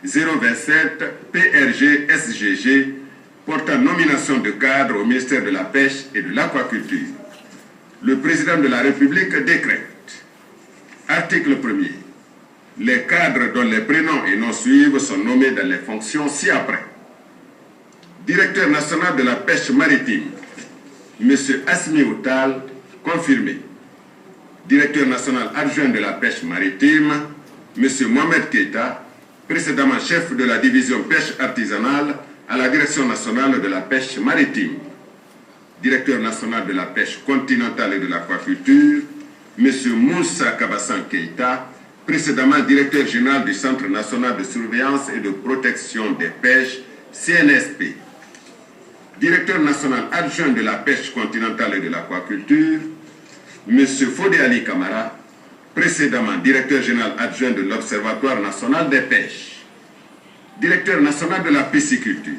027 PRG SGG portant nomination de cadre au ministère de la Pêche et de l'Aquaculture. Le président de la République décrète. Article 1er. Les cadres dont les prénoms et noms suivent sont nommés dans les fonctions ci-après. Directeur national de la pêche maritime, M. Assimi Outal, confirmé. Directeur national adjoint de la pêche maritime, M. Mohamed Keita, précédemment chef de la division pêche artisanale à la Direction nationale de la pêche maritime. Directeur national de la pêche continentale et de l'aquaculture, M. Moussa Kabassan Keita, précédemment directeur général du Centre national de surveillance et de protection des pêches, CNSP. Directeur national adjoint de la pêche continentale et de l'aquaculture, M. Fodé Ali Kamara, précédemment directeur général adjoint de l'Observatoire national des pêches. Directeur national de la pisciculture,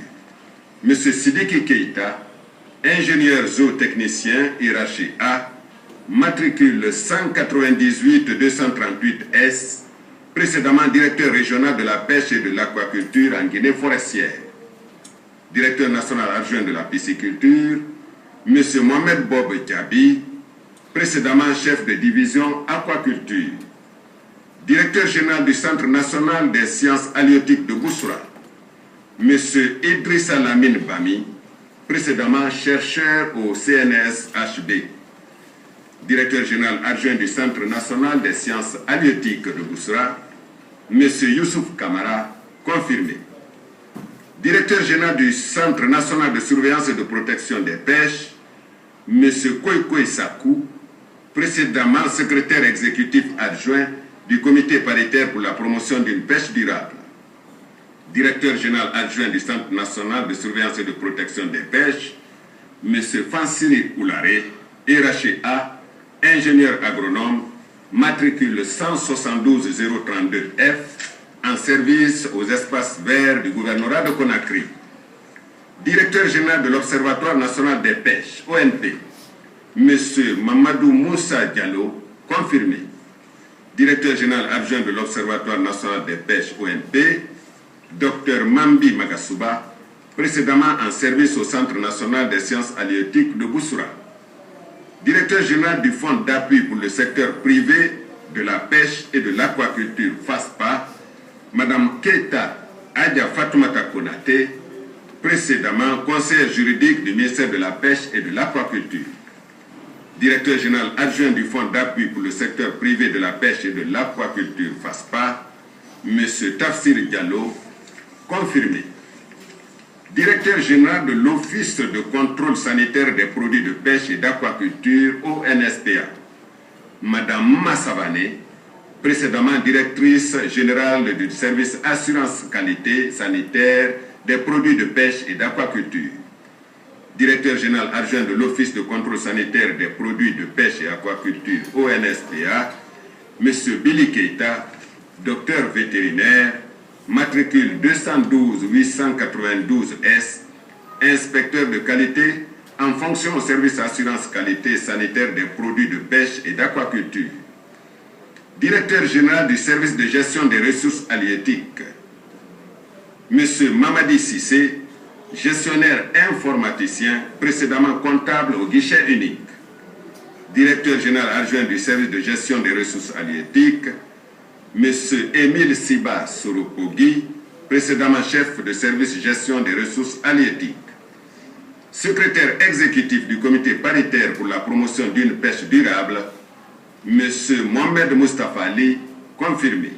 M. Sidiki Keita, ingénieur zootechnicien hiérarchie A, matricule 198-238S, précédemment directeur régional de la pêche et de l'aquaculture en Guinée forestière. Directeur national adjoint de la pisciculture, M. Mohamed Bob Djabi, précédemment chef de division aquaculture. Directeur général du Centre national des sciences halieutiques de Boussoura, M. Idrissa Lamine Bami, précédemment chercheur au CNSHB. Directeur général adjoint du Centre national des sciences halieutiques de Boussoura, M. Youssouf Kamara, confirmé. Directeur général du Centre national de surveillance et de protection des pêches, M. Koikoy Sakou, précédemment secrétaire exécutif adjoint du comité paritaire pour la promotion d'une pêche durable. Directeur général adjoint du Centre national de surveillance et de protection des pêches, M. Fansiri Oulare, RHA, ingénieur agronome, matricule 172-032F, en service aux espaces verts du gouvernorat de Conakry. Directeur général de l'Observatoire national des pêches, ONP, M. Mamadou Moussa Diallo, confirmé. Directeur général adjoint de l'Observatoire national des pêches, ONP, Dr Mambi Magasuba, précédemment en service au Centre national des sciences halieutiques de Boussoura. Directeur général du Fonds d'appui pour le secteur privé de la pêche et de l'aquaculture, FASPA, Madame Keita Adja Fatoumata Konate, précédemment conseillère juridique du ministère de la Pêche et de l'Aquaculture. Directeur général adjoint du Fonds d'appui pour le secteur privé de la pêche et de l'aquaculture, FASPA, M. Tafsir Diallo, confirmé. Directeur général de l'Office de contrôle sanitaire des produits de pêche et d'aquaculture, ONSPA, Madame Massavané, précédemment directrice générale du service assurance qualité sanitaire des produits de pêche et d'aquaculture. Directeur général adjoint de l'Office de contrôle sanitaire des produits de pêche et aquaculture, ONSPA, M. Billy Keita, docteur vétérinaire, matricule 212-892S, inspecteur de qualité en fonction au service assurance qualité sanitaire des produits de pêche et d'aquaculture. Directeur général du service de gestion des ressources halieutiques, M. Mamadi Sissé, gestionnaire informaticien, précédemment comptable au guichet unique. Directeur général adjoint du service de gestion des ressources halieutiques, M. Émile Siba Soropogui, précédemment chef de service gestion des ressources halieutiques. Secrétaire exécutif du comité paritaire pour la promotion d'une pêche durable, M. Mohamed Mustafa Ali, confirmé.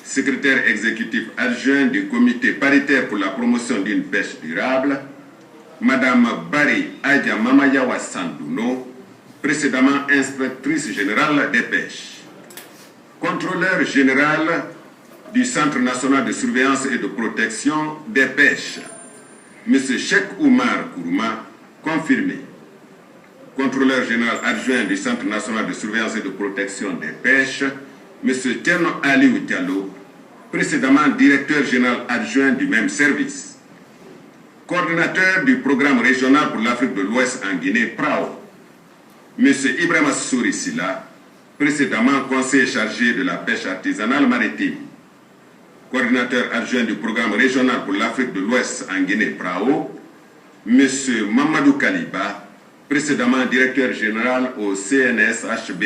Secrétaire exécutif adjoint du comité paritaire pour la promotion d'une pêche durable, Madame Bari Adja Mamayawa Sandouno, précédemment inspectrice générale des pêches. Contrôleur général du Centre national de surveillance et de protection des pêches, M. Cheikh Oumar Kourouma, confirmé. Contrôleur général adjoint du Centre national de surveillance et de protection des pêches, M. Tierno Aliou Diallo, précédemment directeur général adjoint du même service. Coordinateur du programme régional pour l'Afrique de l'Ouest en Guinée, PRAO, M. Ibrahima Souri Silla, précédemment conseiller chargé de la pêche artisanale maritime. coordinateur adjoint du programme régional pour l'Afrique de l'Ouest en Guinée, PRAO, M. Mamadou Kaliba, précédemment directeur général au CNSHB,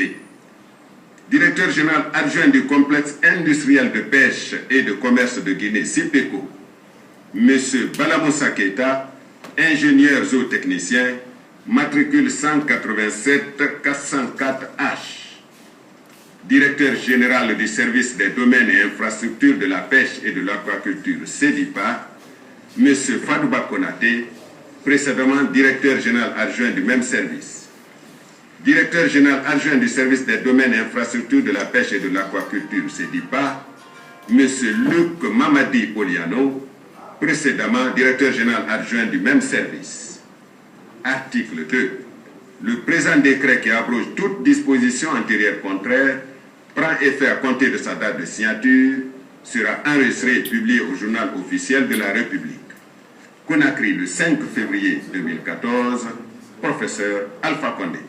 directeur général adjoint du complexe industriel de pêche et de commerce de Guinée, CIPECO, M. Balamoussa Keita, ingénieur zootechnicien, matricule 187 404H, directeur général du service des domaines et infrastructures de la pêche et de l'aquaculture, CEDIPA, M. Fadouba Konaté, précédemment directeur général adjoint du même service, directeur général adjoint du service des domaines et infrastructures de la pêche et de l'aquaculture, CEDIPA, M. Luc Mamadi Oliano, précédemment directeur général adjoint du même service. Article 2. Le présent décret qui abroge toute disposition antérieure contraire prend effet à compter de sa date de signature, sera enregistré et publié au journal officiel de la République. Conakry, le 5 février 2014, professeur Alpha Condé.